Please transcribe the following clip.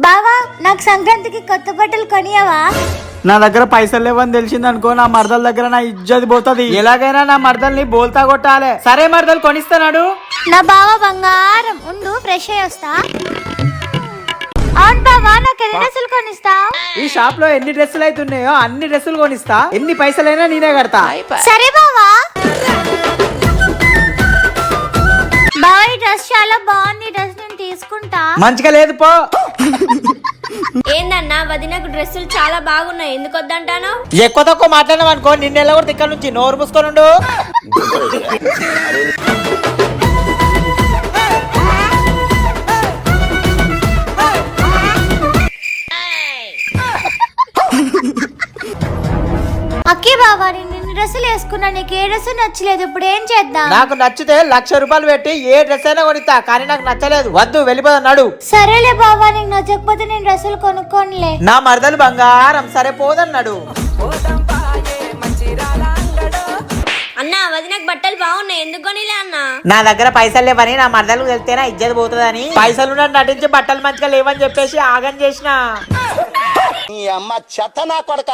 బావా నాకు సంక్రాంతికి కొత్త బట్టలు కొనియవా? నా దగ్గర పైసలు లేవని తెలిసింది అనుకో, నా మరదల దగ్గర నా ఇజ్జతి పోతుంది. ఎలాగైనా నా మరదల్ని బోల్తా కొట్టాలి. సరే మరదలు కొనిస్తున్నాడు. నా బావ బంగారం, ఉండు ఫ్రెష్ అయ్యి వస్తా. అవును బావా, నాకు ఎన్ని డ్రెస్సులు కొనిస్తావు? ఈ షాప్ లో ఎన్ని డ్రెస్సులు అయితే ఉన్నాయో అన్ని డ్రెస్సులు కొనిస్తా. ఎన్ని పైసలైనా నేనే కడతా. సరే బావా. బావా ఈ డ్రెస్ చాలా బాగుంది, డ్రెస్ నేను తీసుకుంటా. మంచిగా లేదు పో. ఏందన్నా వదినకు డ్రెస్సులు చాలా బాగున్నాయి, ఎందుకు వద్దంటాను? ఎక్కువ తక్కువ మాట్లాడినావు అనుకో, నిన్నెల్ల కూడా ఇక్కడ నుంచి నోరు మూసుకొని ఉండు. అక్కే బావా, నేను ఇన్ని డ్రెస్సులు వేసుకున్నా, నీకు ఏ డ్రెస్ నచ్చలేదు, ఇప్పుడు ఏం చేద్దాం? నాకు నచ్చితే 1,00,000 రూపాయలు పెట్టి ఏ డ్రెస్ అయినా కొనిస్తా, కానీ నాకు నచ్చలేదు. వద్దు, వెళ్ళిపోదన్నాడు. సరేలే బావా, నీకు నచ్చకపోతే నేను డ్రెస్సులు కొనుక్కోనిలే. నా మరదలు బంగారం, సరే పోదన్నాడు. అన్నా వదినకు బట్టలు బాగున్నాయి, ఎందుకు కొనిలే అన్నా? నా దగ్గర పైసలు లేవని నా మరదలు వెళ్తేనా ఇజ్జత పోతుందని పైసలు నటించి బట్టలు మంచిగా లేవని చెప్పేసి ఆగం చేసిన. నీ అమ్మ చెత్త నా కొడక.